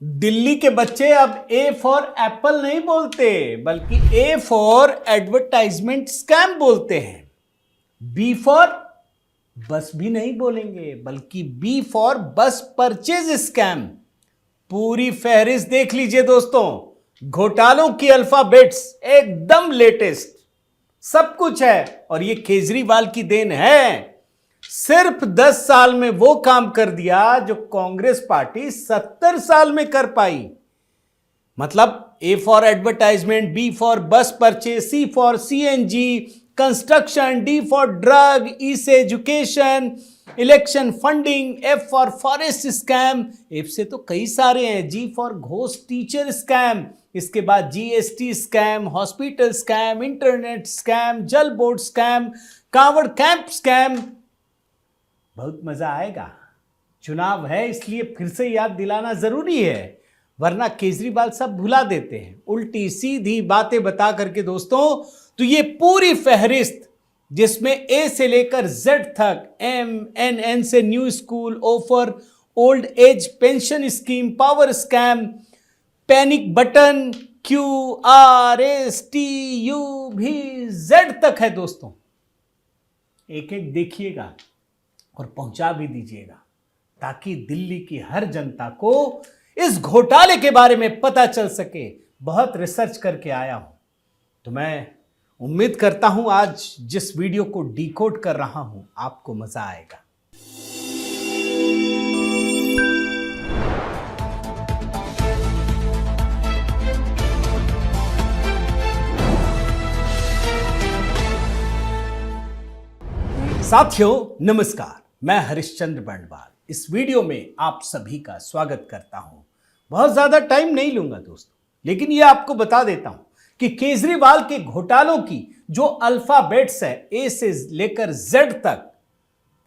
दिल्ली के बच्चे अब ए फॉर एप्पल नहीं बोलते बल्कि ए फॉर एडवर्टाइजमेंट स्कैम बोलते हैं। बी फॉर बस भी नहीं बोलेंगे बल्कि B for bus purchase scam. पूरी फहरिस्त देख लीजिए दोस्तों, घोटालों की अल्फाबेट्स एकदम लेटेस्ट, सब कुछ है और ये केजरीवाल की देन है। सिर्फ 10 साल में वो काम कर दिया जो कांग्रेस पार्टी 70 साल में कर पाई। मतलब A for advertisement, B for bus purchase, C for CNG construction, D for drug, E से education, election funding, F for forest scam, F से तो कई सारे हैं, G for ghost teacher scam, इसके बाद GST scam, hospital scam, internet scam, Jal board scam, Kanwar camp scam. बहुत मजा आएगा। चुनाव है इसलिए फिर से याद दिलाना जरूरी है, वरना केजरीवाल सब भुला देते हैं उल्टी सीधी बातें बता करके दोस्तों। तो ये पूरी फहरिस्त जिसमें ए से लेकर जेड तक, एम एन एन से new school offer, old age pension scheme, power scam, panic button, Q R S T U भी जेड तक है दोस्तों। एक एक देखिएगा और पहुंचा भी दीजिएगा ताकि दिल्ली की हर जनता को इस घोटाले के बारे में पता चल सके। बहुत रिसर्च करके आया हूं, तो मैं उम्मीद करता हूं आज जिस वीडियो को डिकोड कर रहा हूं आपको मजा आएगा। साथियों नमस्कार, मैं हरिश्चंद्र बंडवाल इस वीडियो में आप सभी का स्वागत करता हूं। बहुत ज्यादा टाइम नहीं लूंगा दोस्तों, लेकिन यह आपको बता देता हूं कि केजरीवाल के घोटालों की जो अल्फाबेट्स है ए से लेकर जेड तक,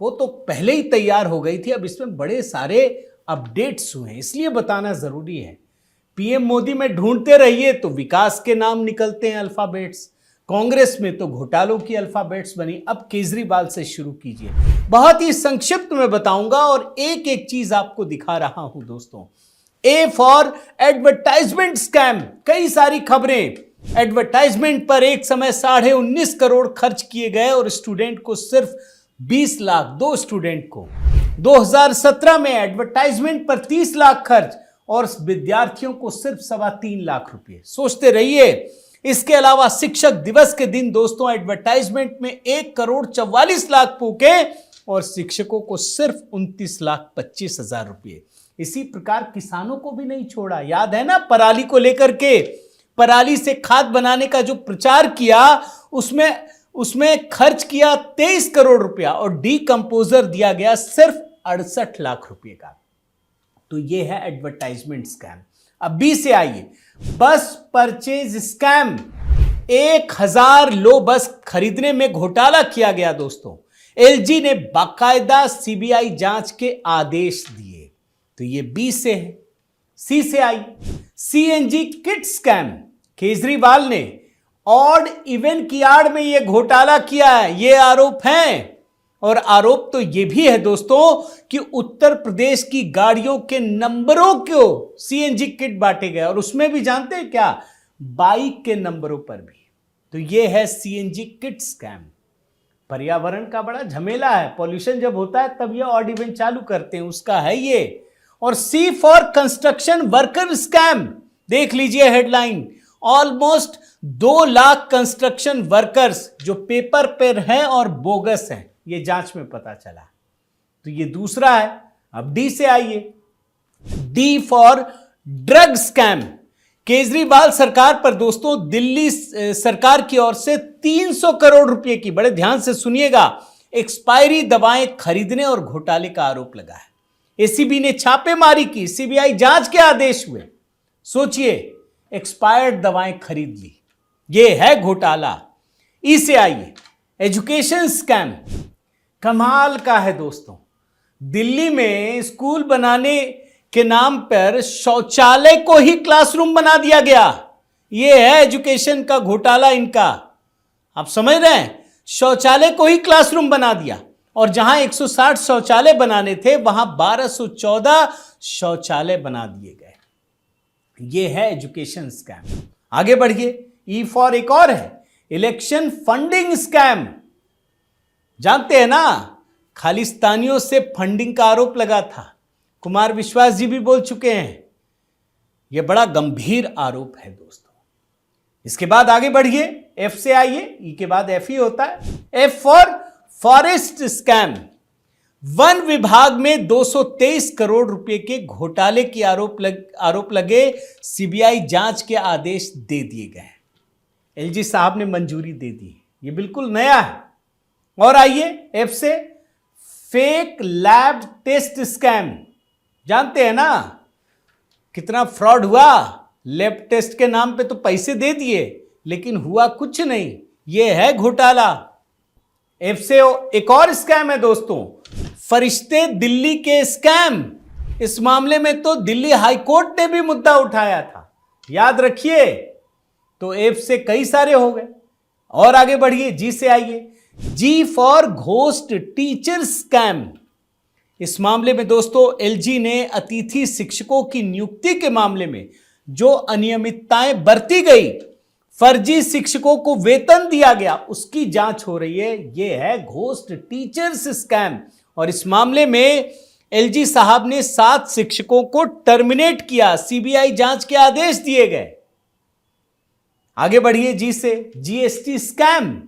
वो तो पहले ही तैयार हो गई थी। अब इसमें बड़े सारे अपडेट्स हुए हैं, इसलिए बताना जरूरी है। पीएम मोदी में ढूंढते रहिए तो विकास के नाम निकलते हैं अल्फाबेट्स, कांग्रेस में तो घोटालों की अल्फाबेट्स बनी। अब केजरीवाल से शुरू कीजिए। बहुत ही संक्षिप्त में बताऊंगा और एक एक चीज आपको दिखा रहा हूं दोस्तों। ए फॉर एडवर्टाइजमेंट स्कैम, कई सारी खबरें। एडवर्टाइजमेंट पर एक समय 19.5 करोड़ खर्च किए गए और स्टूडेंट को सिर्फ 20 लाख, 2 स्टूडेंट को। 2017 में एडवर्टाइजमेंट पर 30 लाख खर्च और विद्यार्थियों को सिर्फ 3.25 लाख रुपए। सोचते रहिए। इसके अलावा शिक्षक दिवस के दिन दोस्तों एडवर्टाइजमेंट में 1,44,00,000 फूके और शिक्षकों को सिर्फ 29,25,000 रुपये। इसी प्रकार किसानों को भी नहीं छोड़ा। याद है ना, पराली को लेकर के, पराली से खाद बनाने का जो प्रचार किया, उसमें खर्च किया 23 करोड़ रुपया और डीकंपोजर दिया गया सिर्फ 68 लाख रुपए का। तो ये है एडवर्टाइजमेंट स्कैम। अब बी से आइए, बस परचेज स्कैम। 1000 लो बस खरीदने में घोटाला किया गया दोस्तों। एलजी ने बाकायदा सीबीआई जांच के आदेश दिए। तो ये बी से है। सी से आई, सीएनजी किट स्कैम। केजरीवाल ने ऑड इवन की आड़ में यह घोटाला किया है, ये आरोप हैं। और आरोप तो यह भी है दोस्तों कि उत्तर प्रदेश की गाड़ियों के नंबरों को सीएनजी किट बांटे गए और उसमें भी जानते हैं क्या, बाइक के नंबरों पर भी। तो यह है सीएनजी किट स्कैम। पर्यावरण का बड़ा झमेला है, पॉल्यूशन जब होता है तब यह ऑड इवन चालू करते हैं, उसका है ये। और सी फॉर कंस्ट्रक्शन वर्कर स्कैम। देख लीजिए headline, almost 2 lakh construction workers जो पेपर पर हैं और बोगस हैं, ये जांच में पता चला। तो ये दूसरा है। अब डी से आइए, D for drug scam. Kejriwal सरकार पर दोस्तों दिल्ली सरकार की ओर से 300 करोड़ रुपए की, बड़े ध्यान से सुनिएगा, एक्सपायरी दवाएं खरीदने और घोटाले का आरोप लगा है। एसीबी ने छापेमारी की, सीबीआई जांच के आदेश हुए। सोचिए, एक्सपायर्ड दवाएं खरीद ली, ये है घोटाला। ई से आइए, एजुकेशन स्कैम। कमाल का है दोस्तों, दिल्ली में स्कूल बनाने के नाम पर शौचालय को ही क्लासरूम बना दिया गया। यह है एजुकेशन का घोटाला इनका। आप समझ रहे हैं, शौचालय को ही क्लासरूम बना दिया और जहां 160 शौचालय बनाने थे वहां 1214 शौचालय बना दिए गए। ये है एजुकेशन स्कैम। आगे बढ़िए, ई फॉर एक और है इलेक्शन फंडिंग स्कैम। जानते हैं ना, खालिस्तानियों से फंडिंग का आरोप लगा था, कुमार विश्वास जी भी बोल चुके हैं। यह बड़ा गंभीर आरोप है दोस्तों। इसके बाद आगे बढ़िए, एफ से आइए, ई के बाद एफ ही होता है। F for forest scam. One विभाग में 223 करोड़ रुपए के घोटाले की आरोप लगे, सीबीआई जांच के आदेश दे दिए गए। एलजी साहब ने मंजूरी दे दी, ये बिल्कुल नया है। और आइए एफ से, फेक लैब टेस्ट स्कैम। जानते हैं ना कितना फ्रॉड हुआ, लैब टेस्ट के नाम पे तो पैसे दे दिए लेकिन हुआ कुछ नहीं, ये है घोटाला। एफ से एक और स्कैम है दोस्तों, फरिश्ते दिल्ली के स्कैम। इस मामले में तो दिल्ली हाई कोर्ट ने भी मुद्दा उठाया था, याद रखिए। तो एफ से कई सारे हो गए। और आगे बढ़िए, जी से आइए, जी फॉर घोस्ट टीचर स्कैम। इस मामले में दोस्तों एलजी ने अतिथि शिक्षकों की नियुक्ति के मामले में जो अनियमितताएं बरती गई, फर्जी शिक्षकों को वेतन दिया गया, उसकी जांच हो रही है। यह है घोस्ट टीचर्स स्कैम। और इस मामले में एलजी साहब ने 7 शिक्षकों को टर्मिनेट किया, सीबीआई जांच के आदेश दिए गए। आगे बढ़िए, जी से, जीएसटी स्कैम।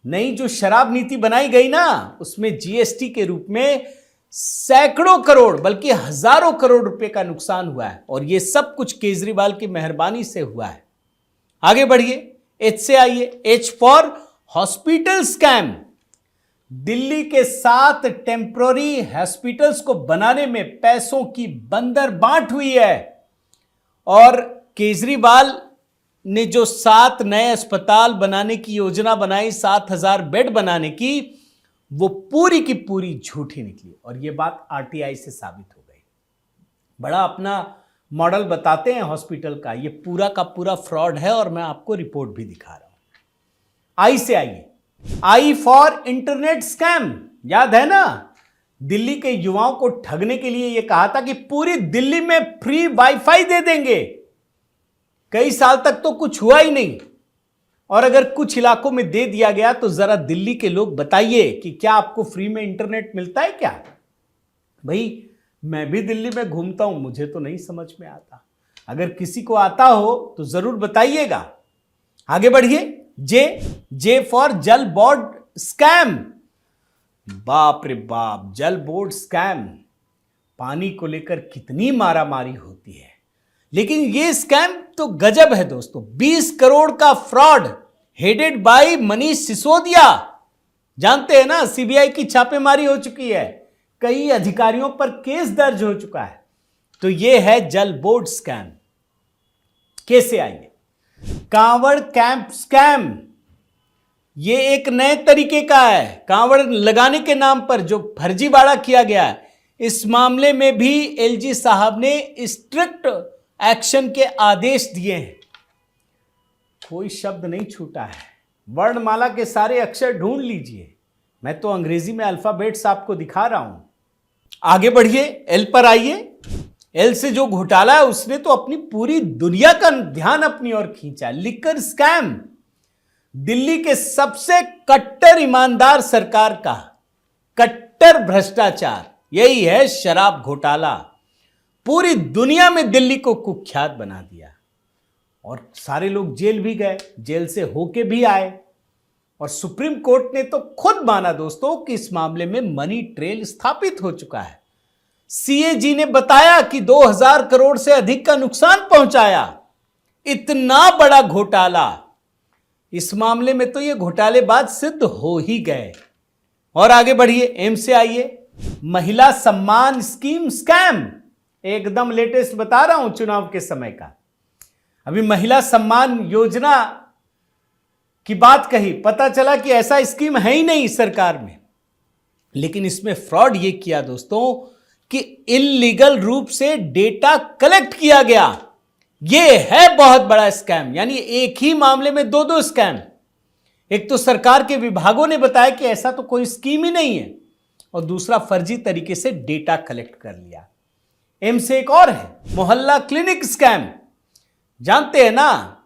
नई जो शराब नीति बनाई गई ना, उसमें जीएसटी के रूप में सैकड़ों करोड़ बल्कि हजारों करोड़ रुपए का नुकसान हुआ है। और यह सब कुछ केजरीवाल की मेहरबानी से हुआ है। आगे बढ़िए, एच से आइए, H for hospital scam. Delhi के 7 टेम्पररी हॉस्पिटल्स को बनाने में पैसों की बंदरबांट हुई है। और केजरीवाल ने जो 7 नए अस्पताल बनाने की योजना बनाई, 7,000 बेड बनाने की, वो पूरी की पूरी झूठी निकली। और ये बात आरटीआई से साबित हो गई। बड़ा अपना मॉडल बताते हैं हॉस्पिटल का, ये पूरा का पूरा फ्रॉड है। और मैं आपको रिपोर्ट भी दिखा रहा हूं। आई से आइए, आई फॉर इंटरनेट स्कैम। याद है ना, दिल्ली के युवाओं को ठगने के लिए यह कहा था कि पूरी दिल्ली में फ्री वाईफाई दे देंगे। कई साल तक तो कुछ हुआ ही नहीं। और अगर कुछ इलाकों में दे दिया गया तो जरा दिल्ली के लोग बताइए कि क्या आपको फ्री में इंटरनेट मिलता है क्या? भाई मैं भी दिल्ली में घूमता हूं, मुझे तो नहीं समझ में आता। अगर किसी को आता हो तो जरूर बताइएगा। आगे बढ़िए, जे फॉर जल बोर्ड स्कैम। बाप रे बाप, जल बोर्ड स्कैम। पानी को लेकर कितनी मारामारी होती है, लेकिन ये स्कैम तो गजब है दोस्तों। 20 करोड़ का fraud headed by Manish Sisodia. जानते हैं ना, सीबीआई की छापेमारी हो चुकी है, कई अधिकारियों पर केस दर्ज हो चुका है। तो ये है जल बोर्ड स्कैम। कैसे आइए, कांवड़ कैंप स्कैम। ये एक नए तरीके का है, कांवड़ लगाने के नाम पर जो फर्जीवाड़ा किया गया है। इस मामले में भी एलजी साहब ने स्ट्रिक्ट एक्शन के आदेश दिए हैं। कोई शब्द नहीं छूटा है, वर्णमाला के सारे अक्षर ढूंढ लीजिए। मैं तो अंग्रेजी में अल्फाबेट्स आपको दिखा रहा हूं। आगे बढ़िए, एल पर आइए। एल से जो घोटाला है उसने तो अपनी पूरी दुनिया का ध्यान अपनी ओर खींचा। Liquor scam. दिल्ली के सबसे कट्टर ईमानदार सरकार का कट्टर भ्रष्टाचार, यही है शराब घोटाला। पूरी दुनिया में दिल्ली को कुख्यात बना दिया। और सारे लोग जेल भी गए, जेल से होके भी आए। और सुप्रीम कोर्ट ने तो खुद माना दोस्तों कि इस मामले में मनी ट्रेल स्थापित हो चुका है। सीएजी ने बताया कि 2000 करोड़ से अधिक का नुकसान पहुंचाया। इतना बड़ा घोटाला, इस मामले में तो ये घोटालेबाज सिद्ध हो ही गए। और आगे बढ़िए, एम से आइए, महिला सम्मान स्कीम स्कैम। एकदम लेटेस्ट बता रहा हूं, चुनाव के समय का। अभी महिला सम्मान योजना की बात कही, पता चला कि ऐसा स्कीम है ही नहीं सरकार में। लेकिन इसमें फ्रॉड ये किया दोस्तों कि इल्लीगल रूप से डेटा कलेक्ट किया गया। यह है बहुत बड़ा स्कैम। यानी एक ही मामले में दो स्कैम। एक तो सरकार के विभागों ने बताया कि ऐसा तो कोई स्कीम ही नहीं है, और दूसरा फर्जी तरीके से डेटा कलेक्ट कर लिया। एम से एक और है, मोहल्ला क्लिनिक स्कैम। जानते हैं ना,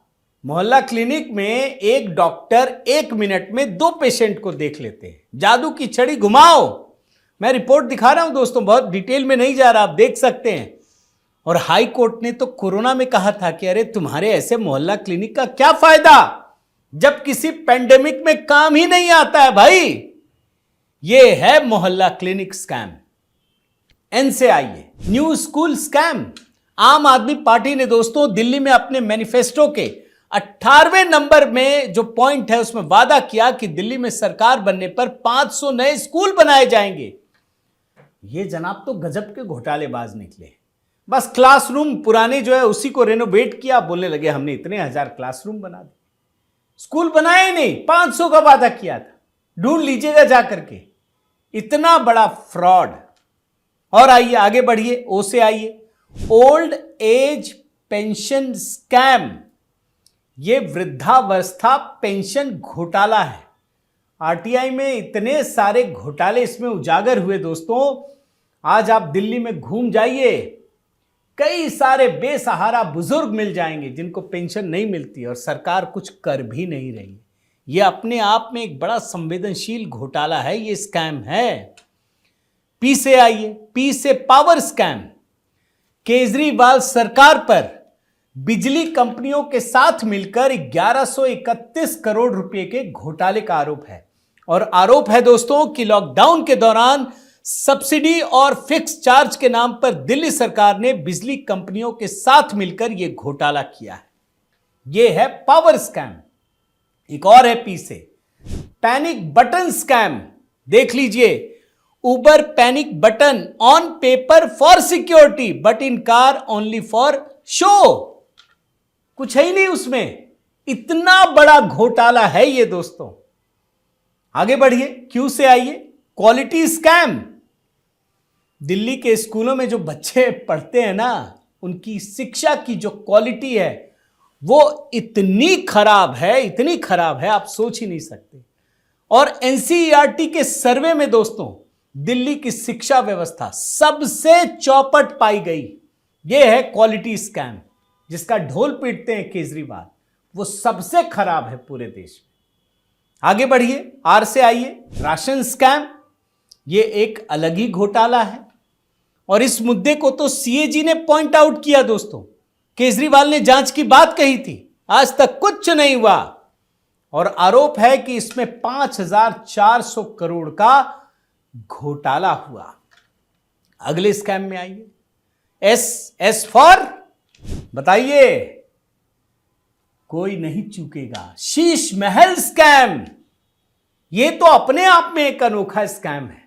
मोहल्ला क्लिनिक में एक डॉक्टर 1 मिनट में 2 पेशेंट को देख लेते हैं। जादू की छड़ी घुमाओ। मैं रिपोर्ट दिखा रहा हूं दोस्तों, बहुत डिटेल में नहीं जा रहा, आप देख सकते हैं। और हाई कोर्ट ने तो कोरोना में कहा था कि अरे तुम्हारे ऐसे मोहल्ला क्लिनिक का क्या फायदा, जब किसी पेंडेमिक में काम ही नहीं आता है भाई। यह है मोहल्ला क्लिनिक स्कैम। एन से आइए, न्यू स्कूल स्कैम। आम आदमी पार्टी ने दोस्तों दिल्ली में अपने मैनिफेस्टो के 18वें नंबर में जो पॉइंट है उसमें वादा किया कि दिल्ली में सरकार बनने पर 500 नए स्कूल बनाए जाएंगे। ये जनाब तो गजब के घोटालेबाज निकले। बस क्लासरूम पुराने जो है उसी को रेनोवेट किया, बोलने लगे हमने इतने 1000 क्लासरूम बना दिए। स्कूल बनाए नहीं, 500 का वादा किया था। ढूंढ लीजिएगा जाकर के, इतना बड़ा फ्रॉड। और आइए आगे बढ़िए, ओ से आइए, ओल्ड एज पेंशन स्कैम। ये वृद्धावस्था पेंशन घोटाला है। आरटीआई में इतने सारे घोटाले इसमें उजागर हुए दोस्तों। आज आप दिल्ली में घूम जाइए, कई सारे बेसहारा बुजुर्ग मिल जाएंगे जिनको पेंशन नहीं मिलती और सरकार कुछ कर भी नहीं रही। ये अपने आप में एक बड़ा संवेदनशील घोटाला है, ये स्कैम है। पी से आइए, पी से पावर स्कैम। केजरीवाल सरकार पर बिजली कंपनियों के साथ मिलकर 1131 करोड़ रुपए के घोटाले का आरोप है। और आरोप है दोस्तों कि लॉकडाउन के दौरान सब्सिडी और फिक्स चार्ज के नाम पर दिल्ली सरकार ने बिजली कंपनियों के साथ मिलकर यह घोटाला किया है। यह है पावर स्कैम। एक और है पी से, पैनिक बटन स्कैम। देख लीजिए, Uber panic button on paper for security but in car only for show. कुछ है ही नहीं उसमें, इतना बड़ा घोटाला है ये दोस्तों। आगे बढ़िए, क्यू से आइए, क्वालिटी स्कैम। दिल्ली के स्कूलों में जो बच्चे पढ़ते हैं ना, उनकी शिक्षा की जो क्वालिटी है वो इतनी खराब है, इतनी खराब है, आप सोच ही नहीं सकते। और एनसीईआरटी के सर्वे में दोस्तों दिल्ली की शिक्षा व्यवस्था सबसे चौपट पाई गई। यह है क्वालिटी स्कैम, जिसका ढोल पीटते हैं केजरीवाल, वो सबसे खराब है पूरे देश में। आगे बढ़िए, आर से आइए, राशन स्कैम। यह एक अलग ही घोटाला है और इस मुद्दे को तो सीएजी ने पॉइंट आउट किया दोस्तों। केजरीवाल ने जांच की बात कही थी, आज तक कुछ नहीं हुआ। और आरोप है कि इसमें 5400 करोड़ का घोटाला हुआ। अगले स्कैम में आइए, एस फॉर, बताइए, कोई नहीं चूकेगा, शीश महल स्कैम। यह तो अपने आप में एक अनोखा स्कैम है।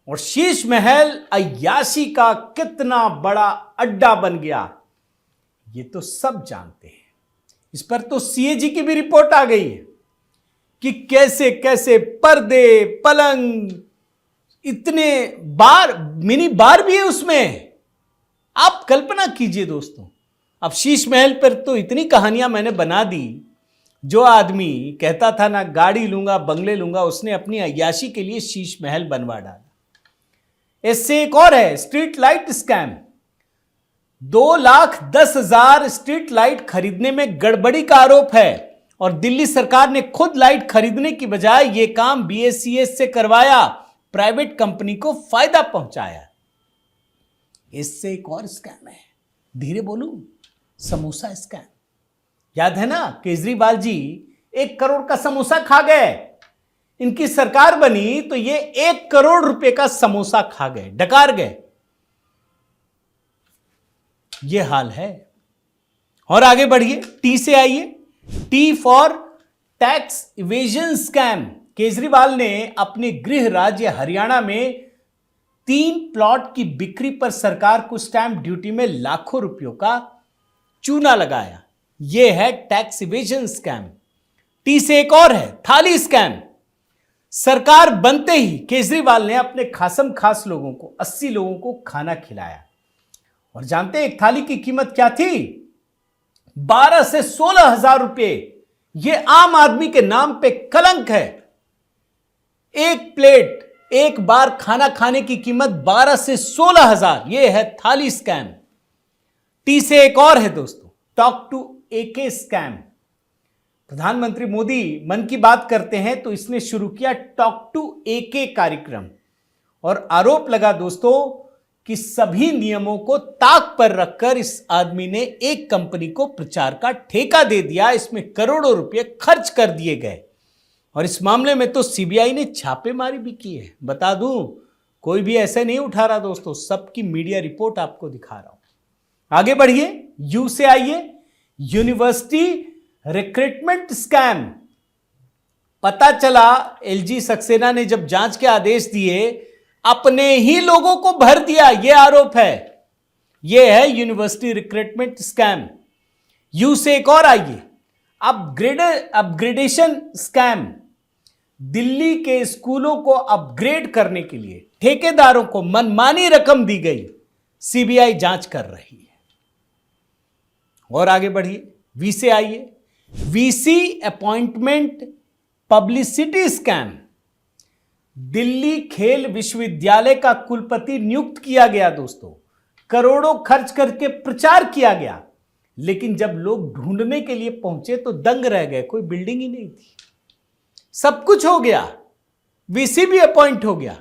और शीश महल अय्याशी का कितना बड़ा अड्डा बन गया, ये तो सब जानते हैं। इस पर तो सीएजी की भी रिपोर्ट आ गई है कि कैसे कैसे पर्दे, पलंग, इतने बार, मिनी बार भी है उसमें। आप कल्पना कीजिए दोस्तों। अब शीश महल पर तो इतनी कहानियां मैंने बना दी। जो आदमी कहता था ना गाड़ी लूंगा, बंगले लूंगा, उसने अपनी अय्याशी के लिए शीश महल बनवा डाला। इससे एक और है street light scam. 2,10,000 street light खरीदने में गड़बड़ी का आरोप है और दिल्ली सरकार ने खुद लाइट खरीदने की बजाय यह काम बीएसईएस से करवाया, प्राइवेट कंपनी को फायदा पहुंचाया। इससे एक और स्कैम है, धीरे बोलूं, समोसा स्कैम। याद है ना, केजरीवाल जी 1 करोड़ का समोसा खा गए। इनकी सरकार बनी तो ये 1 करोड़ रुपए का समोसा खा गए, डकार गए। ये हाल है। और आगे बढ़िए, टी से आइए, T for tax evasion scam. Kejriwal ने अपने गृह राज्य हरियाणा में 3 प्लॉट की बिक्री पर सरकार को स्टैंप ड्यूटी में लाखों रुपयों का चूना लगाया। यह है टैक्स इवेजन स्कैम। टी से एक और है थाली स्कैम। सरकार बनते ही केजरीवाल ने अपने खासम खास लोगों को, 80 लोगों को खाना खिलाया। और जानते हैं एक थाली की कीमत क्या थी? 12 से 16 हजार रुपए। यह आम आदमी के नाम पे कलंक है। एक प्लेट, एक बार खाना खाने की कीमत 12 से 16 हजार। यह है थाली स्कैम। टी से एक और है दोस्तों, टॉक टू एके स्कैम। प्रधानमंत्री मोदी मन की बात करते हैं तो इसने शुरू किया टॉक टू एके कार्यक्रम और आरोप लगा दोस्तों कि सभी नियमों को ताक पर रखकर इस आदमी ने एक कंपनी को प्रचार का ठेका दे दिया। इसमें करोड़ों रुपए खर्च कर दिए गए और इस मामले में तो सीबीआई ने छापेमारी भी की है। बता दूं, कोई भी ऐसे नहीं उठा रहा दोस्तों, सबकी मीडिया रिपोर्ट आपको दिखा रहा हूं। आगे बढ़िए, यू से आइए, यूनिवर्सिटी रिक्रूटमेंट स्कैम। पता चला एलजी सक्सेना ने जब जांच के आदेश दिए, अपने ही लोगों को भर दिया, यह आरोप है। यह है यूनिवर्सिटी रिक्रूटमेंट स्कैम। यू से एक और आइए, अपग्रेडेशन स्कैम। दिल्ली के स्कूलों को अपग्रेड करने के लिए ठेकेदारों को मनमानी रकम दी गई, सीबीआई जांच कर रही है। और आगे बढ़िए, वी से आइए, VC appointment publicity scam. Delhi खेल विश्वविद्यालय का कुलपति नियुक्त किया गया दोस्तों, करोड़ों खर्च करके प्रचार किया गया, लेकिन जब लोग ढूंढने के लिए पहुंचे तो दंग रह गए, कोई बिल्डिंग ही नहीं थी। सब कुछ हो गया, वीसी भी अपॉइंट हो गया,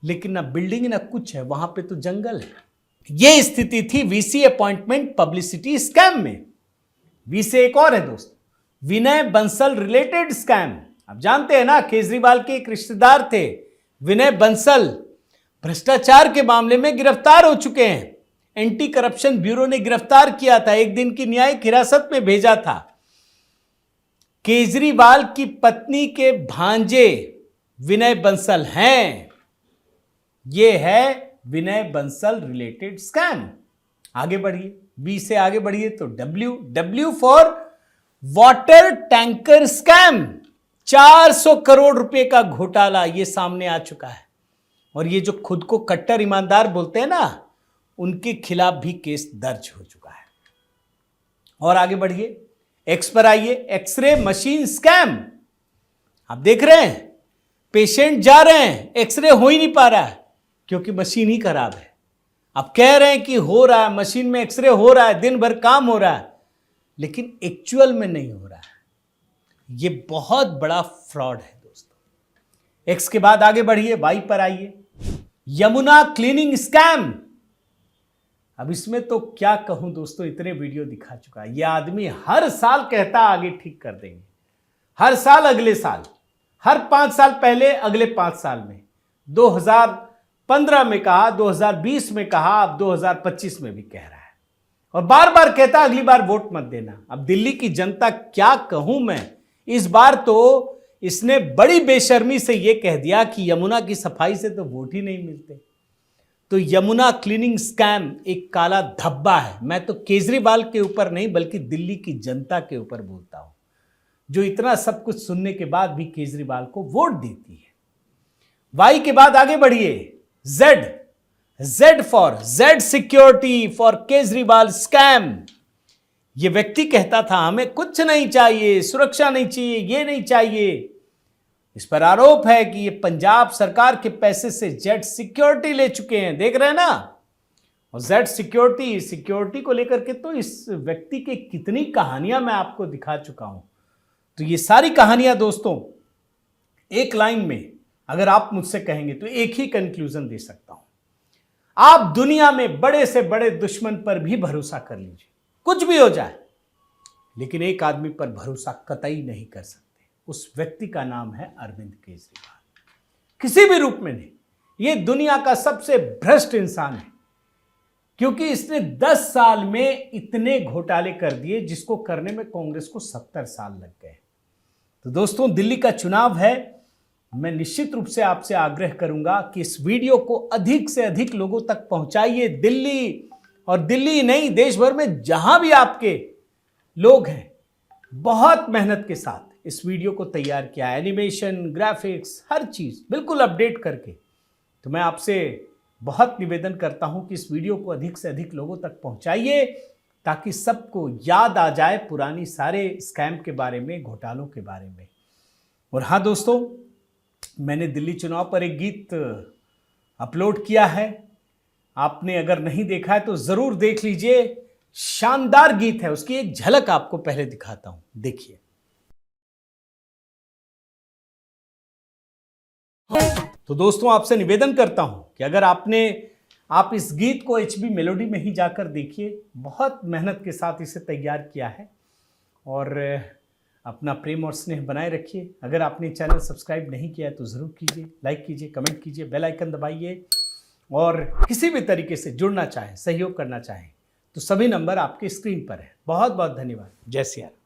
लेकिन ना बिल्डिंग ना कुछ है, वहां पे तो जंगल है। यह स्थिति थी वीसी अपॉइंटमेंट पब्लिसिटी स्कैम में। वी से एक और है दोस्तों, विनय बंसल रिलेटेड स्कैम। आप जानते हैं ना, केजरीवाल के एक रिश्तेदार थे विनय बंसल, भ्रष्टाचार के मामले में गिरफ्तार हो चुके हैं। एंटी करप्शन ब्यूरो ने गिरफ्तार किया था, एक दिन की न्यायिक हिरासत में भेजा था। केजरीवाल की पत्नी के भांजे विनय बंसल हैं। यह है विनय बंसल रिलेटेड स्कैम। आगे बढ़िए, बी से आगे बढ़िए तो W for water tanker scam. 400 crore रुपए का घोटाला ये सामने आ चुका है और ये जो खुद को कट्टर ईमानदार बोलते हैं ना, उनके खिलाफ भी केस दर्ज हो चुका है। और आगे बढ़िए, एक्स पर आइए, एक्सरे मशीन स्कैम। आप देख रहे हैं, पेशेंट जा रहे हैं, एक्सरे हो ही नहीं पा रहा है क्योंकि मशीन ही खराब है। आप कह रहे हैं कि हो रहा है, मशीन में एक्सरे हो रहा है, दिन भर काम हो रहा है, लेकिन एक्चुअल में नहीं हो रहा है। यह बहुत बड़ा फ्रॉड है दोस्तों। एक्स के बाद आगे बढ़िए, वाई पर आइए, यमुना क्लीनिंग स्कैम। अब इसमें तो क्या कहूं दोस्तों, इतने वीडियो दिखा चुका है। यह आदमी हर साल कहता आगे ठीक कर देंगे, हर साल अगले साल, हर 5 साल पहले अगले 5 साल में, 2015 में कहा, 2020 में कहा, अब 2025 में भी कह रहा है और बार बार कहता अगली बार वोट मत देना। अब दिल्ली की जनता क्या कहूं मैं, इस बार तो इसने बड़ी बेशर्मी से यह कह दिया कि यमुना की सफाई से तो वोट ही नहीं मिलते। तो यमुना क्लीनिंग स्कैम एक काला धब्बा है। मैं तो केजरीवाल के ऊपर नहीं बल्कि दिल्ली की जनता के ऊपर बोलता हूं, जो इतना सब कुछ सुनने के बाद भी केजरीवाल को वोट देती है। वाई के बाद आगे बढ़िए, Z for Z security for Kejriwal scam. यह व्यक्ति कहता था हमें कुछ नहीं चाहिए, सुरक्षा नहीं चाहिए, ये नहीं चाहिए। इस पर आरोप है कि ये पंजाब सरकार के पैसे से जेड सिक्योरिटी ले चुके हैं, देख रहे हैं ना। और जेड सिक्योरिटी को लेकर के तो इस व्यक्ति के कितनी कहानियां मैं आपको दिखा चुका हूं। तो ये सारी कहानियां दोस्तों एक लाइन में अगर आप मुझसे कहेंगे तो एक ही कंक्लूजन दे सकता हूं, आप दुनिया में बड़े से बड़े दुश्मन पर भी भरोसा कर लीजिए, कुछ भी हो जाए, लेकिन एक आदमी पर भरोसा कतई नहीं कर सकते। उस व्यक्ति का नाम है अरविंद केजरीवाल। किसी भी रूप में नहीं, यह दुनिया का सबसे भ्रष्ट इंसान है क्योंकि इसने 10 साल में इतने घोटाले कर दिए जिसको करने में कांग्रेस को 70 साल लग गए। तो दोस्तों, दिल्ली का चुनाव है, मैं निश्चित रूप से आपसे आग्रह करूंगा कि इस वीडियो को अधिक से अधिक लोगों तक पहुंचाइए। दिल्ली और दिल्ली नहीं, देश भर में जहां भी आपके लोग हैं, बहुत मेहनत के साथ इस वीडियो को तैयार किया है, एनिमेशन, ग्राफिक्स, हर चीज बिल्कुल अपडेट करके। तो मैं आपसे बहुत निवेदन करता हूं कि इस वीडियो को अधिक से अधिक लोगों तक पहुंचाइए ताकि सबको याद आ जाए पुरानी सारे स्कैम के बारे में, घोटालों के बारे में। और हाँ दोस्तों, मैंने दिल्ली चुनाव पर एक गीत अपलोड किया है, आपने अगर नहीं देखा है तो ज़रूर देख लीजिए। शानदार गीत है, उसकी एक झलक आपको पहले दिखाता हूं, देखिए। तो दोस्तों आपसे निवेदन करता हूं कि अगर आप इस गीत को एचबी मेलोडी में ही जाकर देखिए, बहुत मेहनत के साथ इसे तैयार किया है। और अपना प्रेम और स्नेह बनाए रखिए। अगर आपने चैनल सब्सक्राइब नहीं किया है तो ज़रूर कीजिए, लाइक कीजिए, कमेंट कीजिए, बेल आइकन दबाइए। और किसी भी तरीके से जुड़ना चाहें, सहयोग करना चाहें तो सभी नंबर आपके स्क्रीन पर है। बहुत बहुत धन्यवाद। जय सिया राम।